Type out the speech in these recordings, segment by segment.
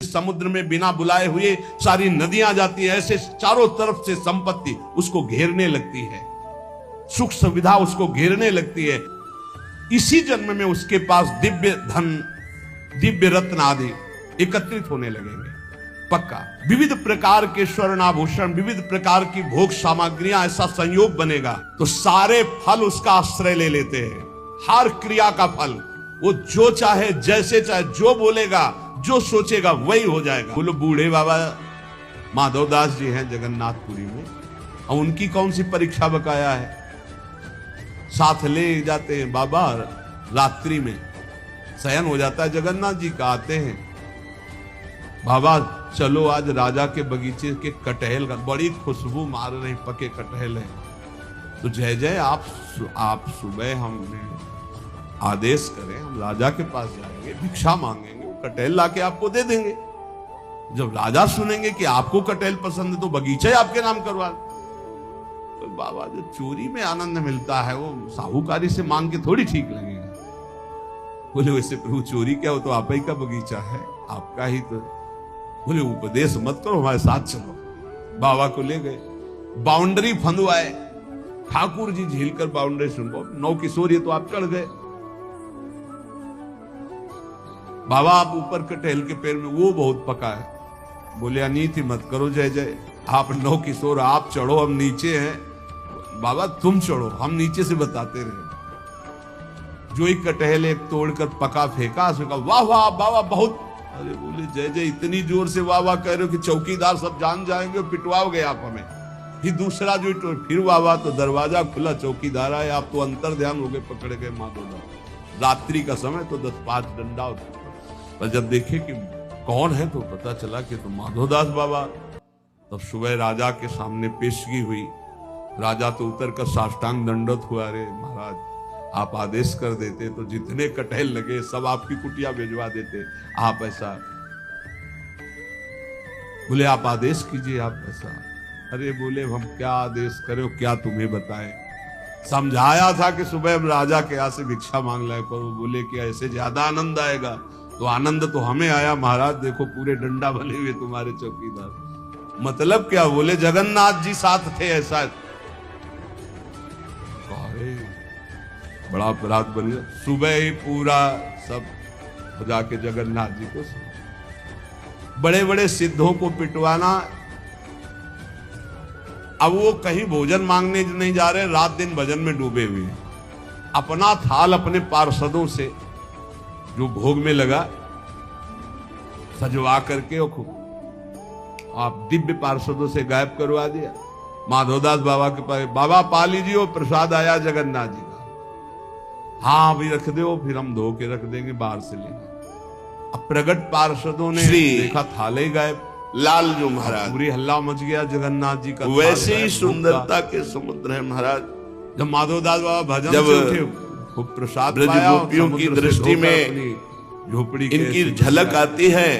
समुद्र में बिना बुलाए हुए सारी नदियां जाती है, ऐसे चारों तरफ से संपत्ति उसको घेरने लगती है, सुख सुविधा उसको घेरने लगती है। इसी जन्म में उसके पास दिव्य धन, दिव्य रत्न आदि एकत्रित होने लगेंगे पक्का। विविध प्रकार के स्वर्ण आभूषण, विविध प्रकार की भोग सामग्रियां, ऐसा संयोग बनेगा तो सारे फल उसका आश्रय ले लेते हैं। हर क्रिया का फल वो जो चाहे, जैसे चाहे, जो बोलेगा, जो सोचेगा वही हो जाएगा। बोलो बूढ़े बाबा माधवदास जी हैं जगन्नाथपुरी में, और उनकी कौन सी परीक्षा बकाया है। साथ ले जाते हैं बाबा, रात्रि में शयन हो जाता है जगन्नाथ जी का, आते हैं बाबा चलो आज राजा के बगीचे के कटहल का, बड़ी खुशबू मार रहे पके कटहल है, तो जय जय आप सुबह हमने आदेश करें, हम राजा के पास जाएंगे, भिक्षा मांगेंगे, कटहल लाके आपको दे देंगे। जब राजा सुनेंगे कि आपको कटहल पसंद है तो बगीचा ही आपके नाम करवा। तो बाबा जो चोरी में आनंद मिलता है वो साहूकारी से मांग के थोड़ी ठीक लगेगा। बोले वैसे प्रभु चोरी क्या हो, तो आप ही का बगीचा है, आपका ही तो। बोले उपदेश मत करो, हमारे साथ चलो। बाबा को ले गए, बाउंड्री फंदवाए, ठाकुर जी झील कर बाउंड्री सुनको, नौ किशोर ये तो आप चढ़ गए। बाबा आप ऊपर कटहल के पेड़ में, वो बहुत पका है। बोले अनीति मत करो जय जय, आप नौ किशोर आप चढ़ो, हम नीचे हैं। बाबा तुम चढ़ो, हम नीचे से बताते रहे। जो एक कटहल एक तोड़कर पका फेंका, उसका वाह वाह बाबा बहुत। अरे बोले जय जय इतनी जोर से वाह वाह कह रहे हो कि चौकीदार सब जान जाएंगे, पिटवाओगे आप हमें। फिर दूसरा जो फिर वाह वाह, तो दरवाजा खुला, चौकीदार आए, आप तो अंतर ध्यान हो गए, पकड़ गए माधोदास। रात्रि का समय तो 10-5 डंडा होता, पर जब देखे कि कौन है तो पता चला कि तो माधोदास बाबा। तब सुबह राजा के सामने पेशगी हुई। राजा तो उतर कर साष्टांग दंडवत हुआ, अरे महाराज आप आदेश कर देते तो जितने कटहल लगे सब आपकी कुटिया भिजवा देते, आप ऐसा। बोले आप आदेश कीजिए, आप ऐसा। अरे बोले हम क्या आदेश करें, क्या तुम्हें बताएं। समझाया था कि सुबह हम राजा के यहाँ से भिक्षा मांग लाए, पर वो बोले कि ऐसे ज्यादा आनंद आएगा। तो आनंद तो हमें आया महाराज, देखो पूरे डंडा बने हुए तुम्हारे चौकीदार। मतलब क्या, बोले जगन्नाथ जी साथ थे, ऐसा। बड़ा अपराध बन गया। सुबह ही पूरा सब जाके जगन्नाथ जी को, बड़े बड़े सिद्धों को पिटवाना। अब वो कहीं भोजन मांगने नहीं जा रहे, रात दिन भजन में डूबे हुए। अपना थाल अपने पार्षदों से जो भोग में लगा सजवा करके आप दिव्य पार्षदों से गायब करवा दिया। माधवदास बाबा के पास, बाबा पा लीजिए वो प्रसाद आया जगन्नाथ जी का। हाँ अभी रख दो, फिर हम धो के रख देंगे, बाहर से लेंगे। अब प्रगट पार्षदों ने देखा थाले गायब। लाल जो महाराज, पूरी हल्ला मच गया जगन्नाथ जी का। वैसे ही सुंदरता के समुद्र है महाराज। जब माधवदास बाबा भजन से उठे, खूब प्रसाद पाया, गोपियों की दृष्टि में झोपड़ी इनकी झलक आती है,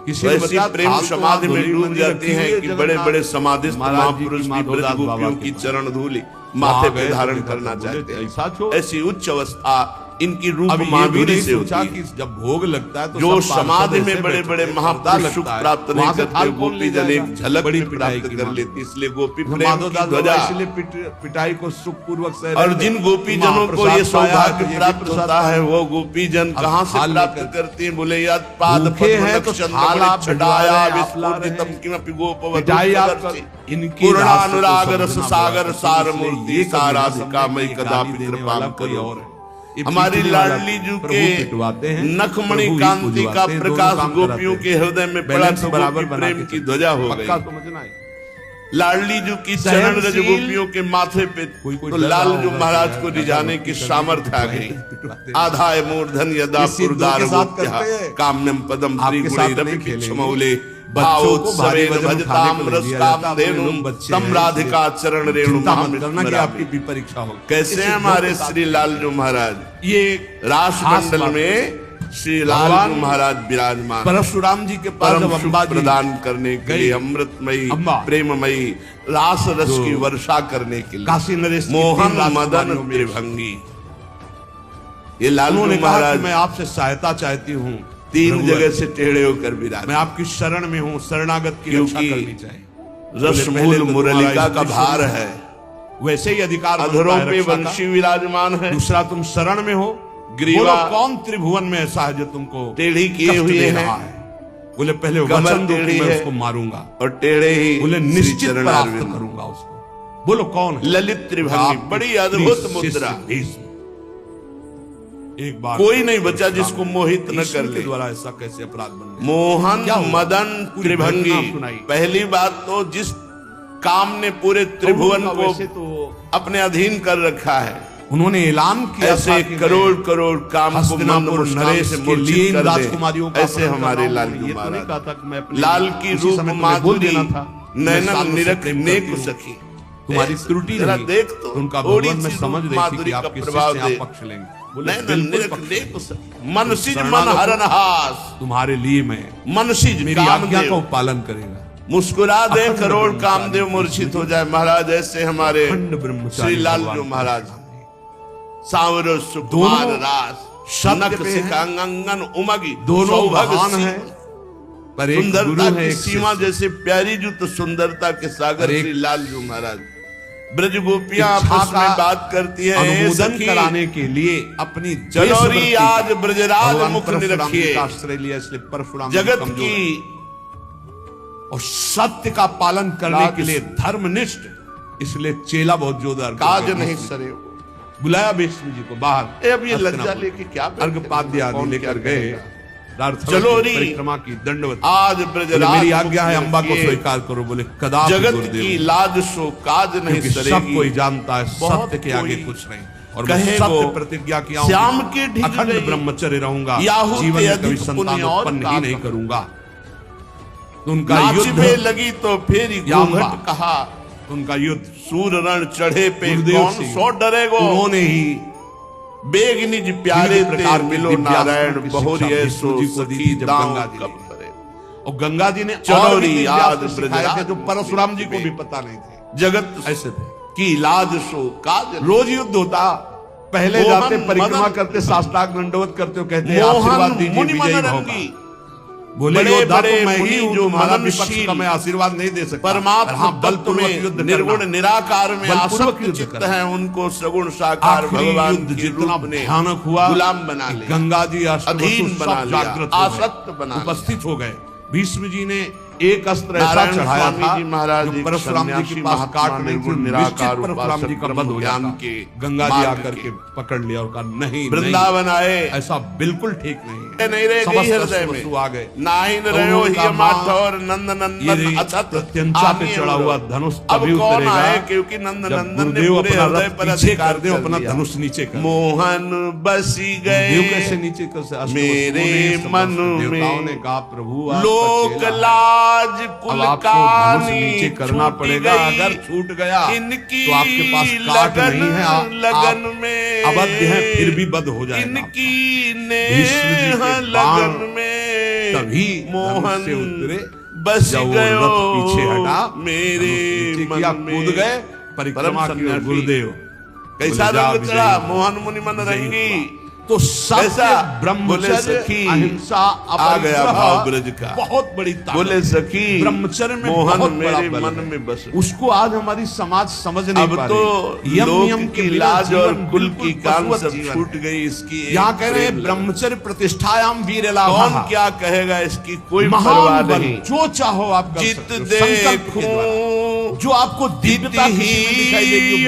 वैसी प्रेम समाधि में डूब जाती है कि बड़े बड़े समाधिस्थ महापुरुष भी ब्रज गोपियों की चरण धूलि माथे पे धारण करना चाहते हैं। ऐसी उच्च अवस्था इनकी रूप माधुरी से होती है। जब भोग लगता है तो जो समाधि में बड़े बड़े महापुरुष सुख प्राप्त नहीं करते, गोपी जन एक झलक बड़ी प्राप्त कर लेती, इसलिए गोपी प्रेम की ध्वजा, पिटाई को सुख पूर्वक से। और जिन गोपी जनों को ये सौभाग्य प्राप्त होता है वो गोपी जन कहाँ से प्राप्त करती हैं? बोले याद पाद है तो छटाया विस्फुरितम किमपि गोपवधू पूर्णानुराग रस सागर सार मूर्ति साराधिका मई कदापि कृपा करो। हमारी लाडली जी के नखमणि कांति का प्रकाश गोपियों के हृदय में पड़ा तो बराबर प्रेम की ध्वजा हो गई। लाडली जी की चरण रज गोपियों के माथे पे तो लाल जो महाराज को रिझाने की सामर्थ्य आ गई। आधाय मूर्धन यदा पुरदार काम्यम पदम श्री बच्चों को भारी भजताम रसताम देनुम तम राधिका चरण रेणु करना कि आपकी भी परीक्षा हो। कैसे हैं हमारे श्री लाल जो महाराज? ये रास मंडल में श्री लाल जो महाराज विराजमान, परशुराम जी के पास प्रदान करने के लिए, अमृतमयी प्रेममयी रास रस की वर्षा करने के लिए, काशी नरेश मोहन मदन त्रिभंगी। ये लाल महाराज, मैं आपसे सहायता चाहती हूँ, तीन जगह से टेढ़े होकर विराज। मैं आपकी शरण में हूँ, शरणागत की रक्षा करनी चाहिए। रसमूल मुरलिका का भार है, वैसे ही अधिकार अधरों पे वंशी विराजमान है। दूसरा, तुम शरण में हो। ग्रीवा कौन त्रिभुवन में ऐसा है जो तुमको टेढ़ी किए हुए है? बोले पहले वचन दो कि मैं उसको मारूंगा, और टेढ़े ही बोले निश्चित परास्त करूंगा उसको। बोलो कौन है? ललित त्रिभंगी, बड़ी अद्भुत मुद्रा। एक बार कोई नहीं बचा जिसको मोहित न कर ले। द्वारा ऐसा कैसे अपराध बन गया? मोहन मदन त्रिभंगी। पहली बात तो जिस काम ने पूरे त्रिभुवन को अपने अधीन कर रखा है, उन्होंने ऐलान किया ऐसे करोड़ करोड़ काम को नरेश के लिए राजकुमारियों का, ऐसे हमारे लाल लाल की रूप माधुरी नैनन निरख नेक सखी। तुम्हारी त्रुटि जरा देख तो उनका भगवान में समझ रही थी कि आप किससे आप पक्ष लेंगे। मनसिज मन हरनहास, तुम्हारे लिए मैं मनसिज मेरी आज्ञा का पालन करेगा। मुस्कुरा दे करोड़ कामदेव मूर्छित हो जाए। महाराज ऐसे हमारे श्री लालजू महाराज सांवरो सुकुमार रास नक से कांगन उमगी, दोनों महान हैं, पर एक सुंदरता की सीमा जैसे प्यारी जू तो सुंदरता के सागर श्री लालजू महाराज। ब्रज गोपियां आपस में बात करती है, अनुमोदन कराने के लिए अपनी चलोरी आज ब्रजराज मुख निरखिए। आश्रय लिया, इसलिए परशुराम जगत की और सत्य का पालन करने के लिए धर्मनिष्ठ, इसलिए चेला बहुत जोरदार काज नहीं सरे। बुलाया भीष्म जी को बाहर। अब ये लज्जा लेके क्या अर्घपाद्य आदि लेकर गए। चलोरी परिक्रमा की दंडवत। आज ब्रजराज मेरी आज्ञा है, अम्बा को स्वीकार करो। बोले कदापि जगत की लाज सो काज नहीं सरेगी। सब कोई जानता है सत्य के आगे कुछ नहीं, और मैं सत्य प्रतिज्ञा किया हूं, श्याम के अखंड ब्रह्मचर्य रहूंगा, जीवन में कभी संतान उत्पन्न ही नहीं करूंगा। उनका युद्ध लगी तो फिर घूंघट कहा, उनका युद्ध सूर रण चढ़े पे कौन सो डरेगो। उन्होंने ही बेग निज प्यारे प्रकार मिलो नारायण बहुरी सो सखी गंगा जी और गंगा जी ने चलोरी आज ब्रजराज जो परशुराम जी को भी पता नहीं थे। जगत ऐसे थे कि लाज सो काज। रोज युद्ध होता, पहले जाते परिक्रमा करते, साष्टांग दंडवत करते हो, कहते आशीर्वाद दीजिए विजयी होगा। बोले योद्धा तो मैं ही हूं, जो मानव विपक्ष का मैं आशीर्वाद नहीं दे सकता। परमात्मा बल तुम्हें निर्गुण निराकार में आसक्त चित्त है, उनको सगुण साकार भगवान जितना भयानक हुआ गुलाम बना लिया, गंगा जी अधीन बना लिया, आसक्त बना उपस्थित हो गए। भीष्म जी ने एक अस्त्र ऐसा चढ़ाया था महाराज जो परशुराम जी के पास काट नहीं थी, निश्चित परशुराम जी का वध हो जाता। गंगा जी आकर के पकड़ लिया और कहा नहीं, वृंदावन आए ऐसा बिल्कुल ठीक नहीं है। नहीं रहेगी हृदय में आ गए नाइन रहो ही माधव नंद नंदन अछत अत्यंता पे चढ़ा हुआ धनुष तभी उतरेगा, क्योंकि नंद नंदन ने पूरे हृदय पर अधिकार दे, अपना धनुष नीचे कर। मोहन बसी गए कैसे नीचे कर मेरे मन में, ने कहा प्रभु लोक लाज कुल कानी नीचे करना पड़ेगा, अगर छूट गया तो आपके पास काट नहीं है, लगन में अबद्ध है फिर भी बद हो जाएगा। इनकी ने लगन में तभी मोहन से उतरे, बस गयो पीछे हटा, मेरे मन में कूद गए परिक्रमा की। गुरुदेव कैसा रंग चढ़ा मोहन मुनि मन रंगी। तो सत्य ब्रह्मचर्य अहिंसा आ गया भाव ब्रज का, बहुत बड़ी ताकत। बोले सखी ब्रह्मचर्य में मोहन बहुत मेरे बड़ा मन में बस। उसको आज हमारी समाज समझ नहीं अब पा तो रही। लोक की लाज और कुल की कान सब छूट गई। इसकी यहाँ कह रहे हैं ब्रह्मचर्य प्रतिष्ठायाम वीर लाभ। कौन क्या कहेगा इसकी कोई परवाह नहीं। जो चाहो आप कर जित सकते हो। संकल्प के द्वारा जो आपको दिव्यता दिखाई देगी,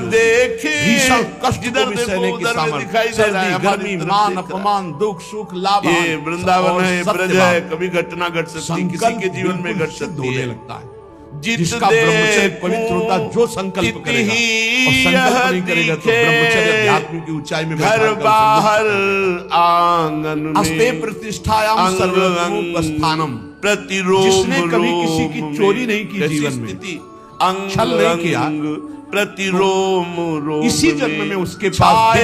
देखे भीषण कष्ट को भी सहने की सामर्थ्य, सर्दी गर्मी मान अपमान दुख सुख लाभ, ये वृंदावन है, ब्रज है, कभी घटना घट सकती, किसी के जीवन में घट सकती है। लगता है जिसका ब्रह्मचर्य पवित्र होता, जो संकल्प करेगा और संकल्प नहीं करेगा तो ब्रह्मचर्य अध्यात्म की ऊंचाई में घर बाहर आंगन में अस्ते प्रतिष्ठायाम सर्वलोक स्थानम। प्रतिरोध जिसने कभी किसी की चोरी नहीं की जीवन में, छल नहीं किया, प्रतिरोम इसी जन्म में उसके पास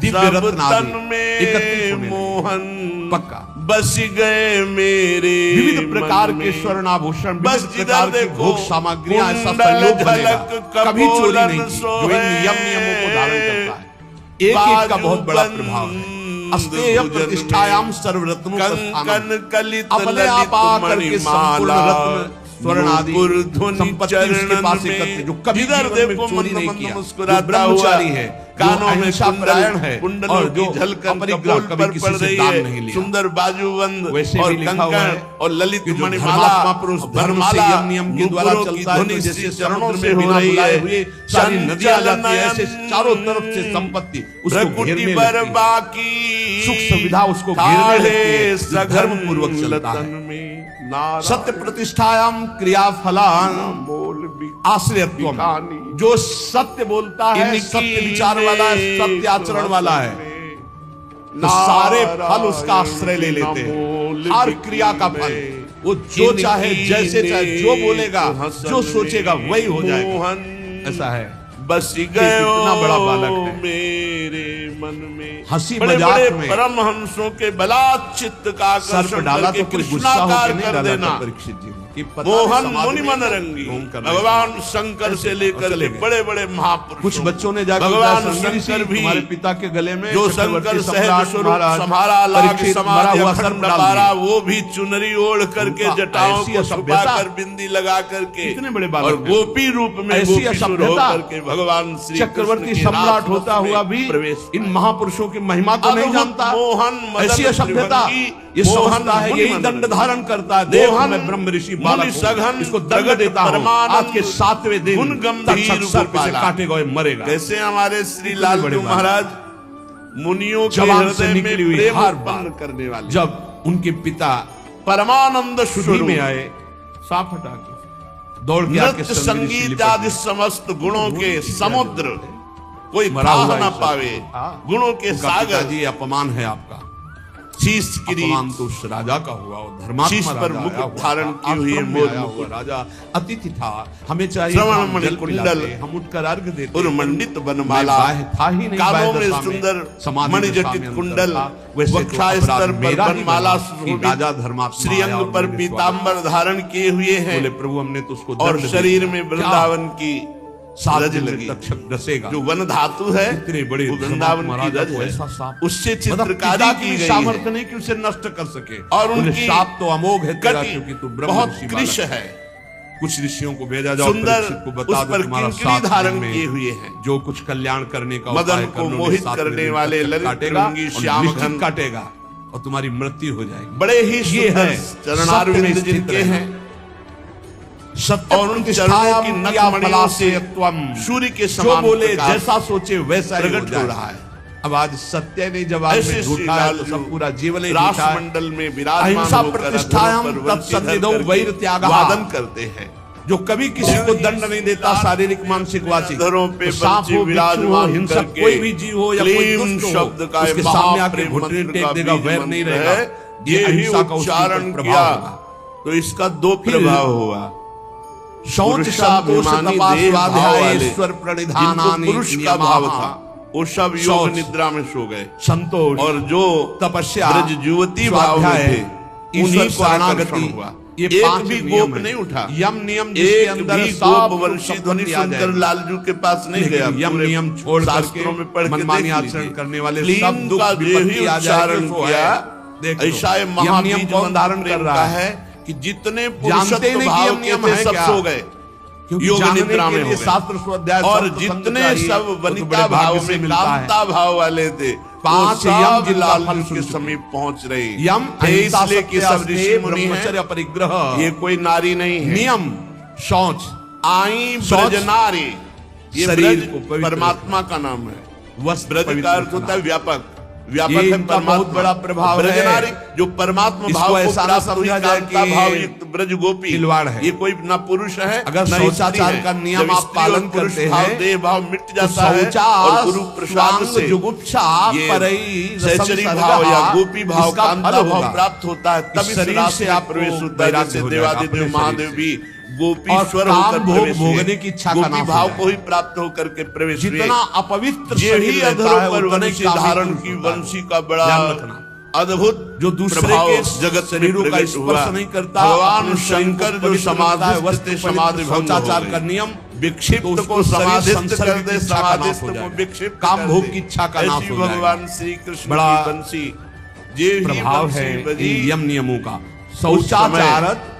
दिव्य रत्न में मोहन पक्का बस गए मेरे विविध प्रकार के स्वर्णाभूषण, विविध प्रकार की भोग सामग्रियां, ऐसा संयोग बनेगा, कभी चोरी नहीं की, जो इन नियमों को धारण करता है। एक एक का बहुत बड़ा प्रभाव है। अस्तेय प्रतिष्ठायाम सर्वरत्नों कंकन कलित अपने आप आकर के संपूर्ण रत्न स्वर्ण आदि संपत्ति उसके पास एकत्र, जो कभी जीवन में चोरी नहीं किया, जो ब्रह्मचारी है, कानों में परायण है, और जो अपरिग्रह कभी किसी से दान नहीं लिया, सुंदर बाजूबंद और कंकण और ललित मणिमाला पुरुष धर्म से यम नियम के द्वारा चलता है, जैसे चरणों से बिना बुलाए हुए सारी नदियां जाती है, ऐसे चारों तरफ से संपत्ति उसको घेरने लगती है, सुख सुविधा उसको घेरने लगती है, धर्म पूर्वक चलता है। सत्य प्रतिष्ठायाम क्रियाफलान आश्रयत्वम, जो सत्य बोलता है, सत्य विचार वाला है, सत्य आचरण वाला है, तो सारे फल उसका आश्रय ले लेते हैं। हर क्रिया का फल वो जो चाहे, जैसे चाहे, जो बोलेगा, जो सोचेगा वही हो जाएगा। ऐसा है। बस गए इतना बड़ा बालक है, मेरे मन में हंसी बड़े मजाक बड़े में परमहंसों के बलात् चित्त का सर पर डाला तो कोई गुस्सा होकर नहीं डाला था परीक्षित जी कि मोहन मुनि मन रंगी। भगवान शंकर से लेकर के बड़े बड़े महापुरुष, कुछ बच्चों ने जाकर भगवान शंकर भी हमारे पिता के गले में जो शंकर सहज स्वरूप संभारा, लाख समाधि अखंड पारा, वो भी चुनरी ओढ़ करके जटाओं को छुपा कर बिंदी लगा करके इतने बड़े और गोपी रूप में ऐसी असभ्यता करके भगवान श्री चक्रवर्ती सम्राट होता हुआ भी इन महापुरुषों की महिमा को नहीं जानता। मोहन ऐसी असभ्यता ये समझता है यही दंड धारण करता है। देव में ब्रह्म ऋषि बालक सघन इसको दंड देता हूं, आज के 7वें दिन गुण गंभीर सर पे से काटेगा और मरेगा। कैसे हमारे श्री लालजू महाराज मुनियों के जवान से हृदय में निकली हुई प्रेम हर उत्पन्न करने वाले, जब उनके पिता परमानंद शुद्धि स्वरूप में आए, साफ हटा के दौड़ के आके नृत्य संगीत आदि समस्त गुणों के समुद्र कोई थाह न पावे, गुणों के सागर जी अपमान है आपका। शीश किरीट अपमान तो उस राजा का हुआ, वो धर्मात्मा शीश पर राजा मुकुट आया हुआ धारण था, किए हुए आश्रम में मोर आया मुकुट, हुआ राजा अतिथि था। हमें चाहिए श्रवण हम मणि जल कुंडल, पिलाते, हम उठकर अर्घ देते, और मंडित बनमाला, था ही नहीं कानों में बाह्य दशा सुंदर समाधि मणिजटित दशा में अंतर कुंडल, था। वैसे तो वक्षस्तर अपराध पर मेरा ही बनमाला बना कि शोभित, राजा धर्मात्मा श्रीअंग आया और पर मेरे स्वागत। पीतांबर धारण किए हुए हैं, बोले प्रभु हमने तो उसको और दंड शरीर दिया। में वृंदावन की 7 रज दिन लगी, तक डसेगा। जो वन धातु है इतने बड़े वो वृंदावन की महाराजा रज को है, ऐसा साप, उससे मतलब चित्रकारी पिता की की गई सामर्थ्य है। नहीं कि उसे नष्ट कर सके, और बोले उनकी साप तो अमोघ है तेरा, कटी क्योंकि तू ब्रह्म बहुत ऋषि कृश बालक है। कुछ ऋषियों को भेजा जाओ, सुंदर परीक्षित को उस बता दो पर तुम्हारा किंकरी 7 दिन धारण में किए हुए हैं, जो कुछ कल्याण करने का मदन उपाय को कर लो, मोहित 7वें करने दिन वाले तक ललित काटेगा रंगी और श्याम निश्चित घन काटेगा और तुम्हारी मृत्यु हो जाएगी। बड़े ही ये सुंदर है चरणारविंद सत्य में स्थित जिनके रहना। हैं, सत्य और उन चरणों की नखमणियों से सूर्य के जो समान बोले प्रकाश जैसा सोचे वैसा ही प्रकट हो हो रहा रहा है। है। अब आज सत्य नहीं जवाब ऐसे में श्री झूठा है तो लालजू सब पूरा जीवन ही झूठा है। राष्ट्रमंडल में विराजमान अहिंसा होकर प्रतिष्ठायाम अधरों पर वंशी तत्सन्निधौ धर करके वैर त्यागः। वादन करते हैं, जो कभी किसी को दंड नहीं देता, शारीरिक मानसिक वाचिक, धरों पे तो सांप बंसी हो, बिच्छू हो, विराजमान हिंसक करके कोई भी जीव हो या कोई क्लीन दुष्ट हो, शब्द का उसके ये सामने आके महाप्रेम घुटने मंत्र टेक का देगा, बीज वैर मंत्र नहीं है। रहेगा। ये ही अहिंसा का उसके उच्चारण ऊपर किया प्रभाव होगा। तो इसका दो प्रभाव हुआ। शौच संतोष पुरुषाभिमानी तपा देव भाव स्वाध्याय वाले, ईश्वर जिनको प्रणिधानानि पुरुष का भाव नियमाः। था, वो सब योग शौच, निद्रा में सो गए, संतोष और जो तपस्या ब्रज युवती भाव में थे ईश्वर उन्हीं को शरणागति, आकर्षण हुआ। ये एक 5 भी नियम गोप है। नहीं उठा, यम नियम जिसके एक अंदर भी सब गोप वंशी ध्वनि संपत्ति आ सुनकर जाएगी। लालजू के पास नहीं गया। यम पूरे नियम छोड़ शास्त्रों में पढ़ करके के मनमानी देख आचरण लीजिए। करने वाले क्लीन सब दुख का जो विपत्ति ही आ उच्चारण जाएगी सो किया, है। देख लो, ऐसा यम महाबीज नियम कौन धारण कर रहा है? कि जितने जानते पुरुषत्व नहीं कि भाव यम के नियम थे है सब क्या? सो गए, क्योंकि योग जानने निद्रा के में लिए हो गए। शास्त्र स्वाध्याय और सब जितने संत चाहिए, सब वो तो वनिता बड़े भाव भाग्य से में मिलता है। कामता भाव वाले थे, 5 वो यम सब जिनका फल लालजू सुन के चुके। समीप पहुंच रहे। यम अहिंसा इसलिए कि सब सत्य ऋषि मुनि ब्रह्मचर्य हैं, परिग्रह, ये कोई नारी नहीं है। नियम शौच आई शौच, ब्रज नारी, ये शरीर ब्रज को पवित्र परमात्मा का नाम है। वस्त्र ब्रज पवित्र का अर्थ होता है रखना। व्यापक, व्यापक ये है इनका परमात्मा। बहुत बड़ा प्रभाव ब्रज है। नारी जो परमात्मा इसको भाव को ऐसा ना प्राप्त हुई, समझा जाए कामता कि भाव युक्त ब्रज गोपी खिलवाड़ है। ये कोई ना पुरुष है अगर न स्त्री शौचाचार है। का नियम जब आप स्त्री और पालन पुरुष करते भाव, हैं, देह भाव मिट तो जाता है और गुरु प्रसाद से जुगुप्सा ये परई रसम सहचरी सर्गः, भाव या गोपी भाव, इसका कांता फल भाव होगा। प्राप्त होता है। तब इस इस शरीर रास से में आपको प्रवेश होता है। वैराग्य जैसे हो जाएगा अपने देवादिदेव शरीर महादेव से। भी और गोपीश्वर काम होकर भोग प्रवेश हुए। भोगने की इच्छा का गोपी नाश भाव हो को ही प्राप्त होकर के प्रवेश हुए। जितना अपवित्र ये शरीर ही रहता अधरों है पर उतना ही वंशी कामिक धारण पुरुष की होता है। वंशी का बड़ा ध्यान रखना। अद्भुत जो दूसरे प्रभाव के जगत शरीरों का प्रकट हुआ। स्पर्श नहीं करता, भगवान अपने शरीर को शंकर जो पवित्र रखता है, समाधि वस्त्र समाधि पवित्र, शौचाचार का नियम विक्षिप्त को समाधिस्थ कर दे, समाधिस्थ को विक्षिप्त, काम भोग की इच्छा का नाश हो जाएगा। भगवान श्री कृष्ण बड़ा की बंसी ये प्रभाव है इन यम नियमों का। शौचाचारत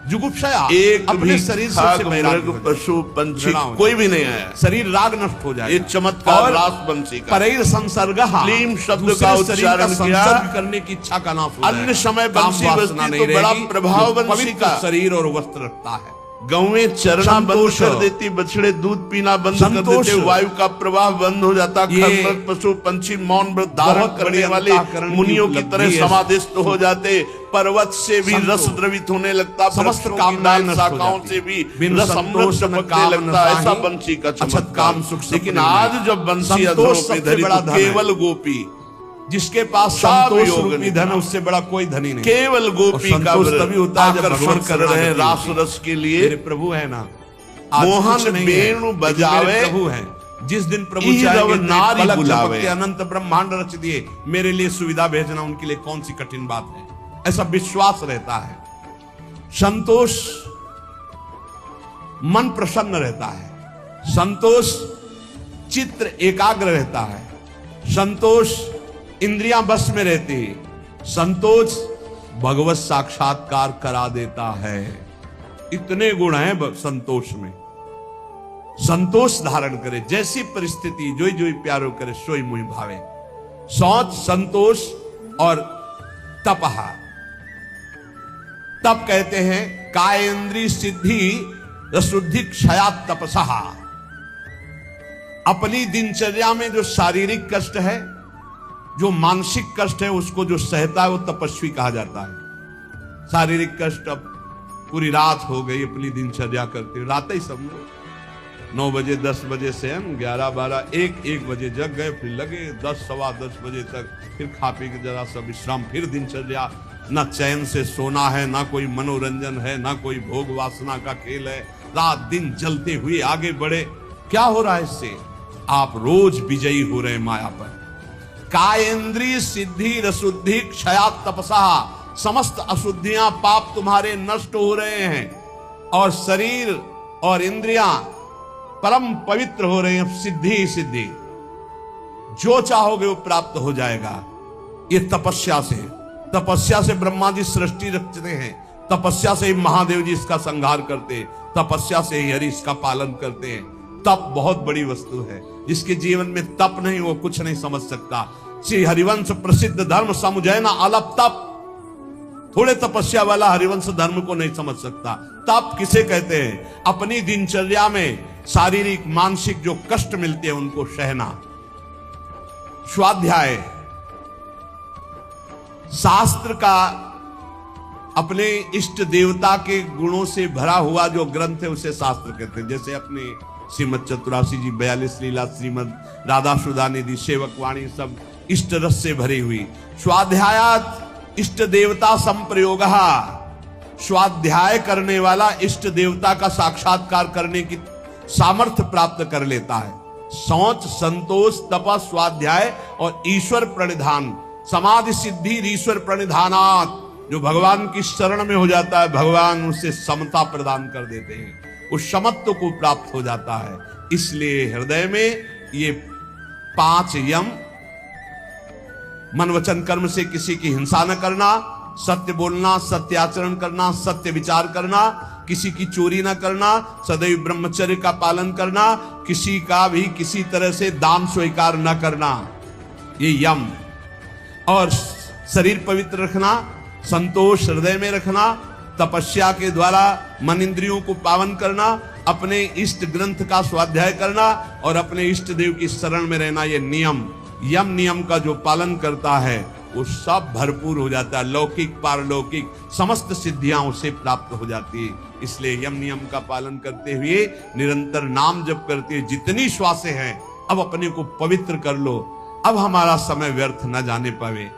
जुगुप्सया, एक अपने शरीर से मृग पशु पंछी कोई भी नहीं आया, शरीर राग नष्ट हो जाएगा। ये चमत्कार रास बंसी का। परैर संसर्ग, क्लीम शब्द का उच्चारण किया, करने की इच्छा का नाश हो जाएगा। अन्य समय बंसी बजती तो बड़ा प्रभाव बंसी का शरीर और वस्त्र रखता है। गौएं चरना बंद कर देती, बछड़े दूध पीना बंद कर देते, वायु का प्रवाह बंद हो जाता, खरमृग पशु पंछी मौन व्रत धारण करने वाले मुनियों की तरह समाधिस्थ हो जाते, पर्वत से भी रस द्रवित होने लगता, समस्त कामनाएं शाखाओं से भी रस अमृत चमकने लगता, ऐसा बंसी का चमत्कार। लेकिन आज जब बंसी अधरों पे धरी तो केवल गोपी, जिसके पास संतोष रूपी धन, उससे बड़ा कोई धनी नहीं, केवल गोपी का तभी होता है जब आकर्षण कर रहे हैं रास रस के लिए। मेरे प्रभु है ना, मोहन वेणु बजावे, प्रभु है। जिस दिन प्रभु नारी बुलावे, अनंत ब्रह्मांड रच दिए, मेरे लिए सुविधा भेजना उनके लिए कौन सी कठिन बात है, ऐसा विश्वास रहता है। संतोष, मन प्रसन्न रहता है, संतोष चित्त एकाग्र रहता है, संतोष इंद्रियां बस में रहती है, संतोष भगवत साक्षात्कार करा देता है। इतने गुण हैं संतोष में। संतोष धारण करे, जैसी परिस्थिति जोई जोई प्यारो करे, सोई मुहि भावे। शौच, संतोष और तपहा। तप कहते हैं कायेंद्री सिद्धि रसुद्धि क्षयात तपसहा। अपनी दिनचर्या में जो शारीरिक कष्ट है, जो मानसिक कष्ट है, उसको जो सहता है वो तपस्वी कहा जाता है। शारीरिक कष्ट, अब पूरी रात हो गई, अपनी दिनचर्या करते, रात ही समझो 9 बजे 10 बजे से हम 11 12 1 बजे जग गए, फिर लगे 10 सवा 10 बजे तक, फिर खा पी के जरा सा विश्राम, फिर दिनचर्या। ना चैन से सोना है, ना कोई मनोरंजन है, ना कोई भोग वासना का खेल है, रात दिन जलते हुए आगे बढ़े। क्या हो रहा है इससे? आप रोज विजयी हो रहे माया पर। कायेंद्रीय सिद्धि रसुद्धि क्षयात तपसा, समस्त अशुद्धियां पाप तुम्हारे नष्ट हो रहे हैं और शरीर और इंद्रियां परम पवित्र हो रहे हैं। सिद्धि ही सिद्धि, जो चाहोगे वो प्राप्त हो जाएगा। ये तपस्या से, तपस्या से ब्रह्मा जी सृष्टि रचते हैं, तपस्या से ही महादेव जी इसका संहार करते हैं, तपस्या से ही हरि इसका पालन करते हैं। तप बहुत बड़ी वस्तु है, जिसके जीवन में तप नहीं वो कुछ नहीं समझ सकता। श्री हरिवंश प्रसिद्ध धर्म समुझैना अलप तप। थोड़े तपस्या वाला हरिवंश धर्म को नहीं समझ सकता। तप किसे कहते हैं? अपनी दिनचर्या में शारीरिक मानसिक जो कष्ट मिलते हैं उनको सहना। स्वाध्याय शास्त्र का अपने इष्ट देवता के गुणों से भरा हुआ जो ग्रंथ है उसे शास्त्र कहते हैं। जैसे अपने श्रीमद चतुरासी जी 42 लीला, श्रीमद राधा सुधा निधि, सेवक वाणी, सब इष्ट रस से भरी हुई। स्वाध्यायात इष्ट देवता संप्रयोग, स्वाध्याय करने वाला इष्ट देवता का साक्षात्कार करने की सामर्थ्य प्राप्त कर लेता है। शौच, संतोष, तप, स्वाध्याय और ईश्वर प्रणिधान, समाधि सिद्धि ईश्वर प्रणिधानात। जो भगवान की शरण में हो जाता है, भगवान उसे समता प्रदान कर देते हैं, उस समत्व को प्राप्त हो जाता है। इसलिए हृदय में ये 5 यम, मन वचन कर्म से किसी की हिंसा न करना, सत्य बोलना, सत्य आचरण करना, सत्य विचार करना, किसी की चोरी न करना, सदैव ब्रह्मचर्य का पालन करना, किसी का भी किसी तरह से दान स्वीकार न करना, ये यम। और शरीर पवित्र रखना, संतोष हृदय में रखना, तपस्या के द्वारा मन इंद्रियों को पावन करना, अपने इष्ट ग्रंथ का स्वाध्याय करना और अपने इष्ट देव की शरण में रहना, ये नियम। यम नियम का जो पालन करता है वो सब भरपूर हो जाता है। लौकिक पारलौकिक समस्त सिद्धियां उसे प्राप्त हो जाती है। इसलिए यम नियम का पालन करते हुए निरंतर नाम जप करते हुए जितनी श्वासें हैं, अब अपने को पवित्र कर लो। अब हमारा समय व्यर्थ न जाने पावे।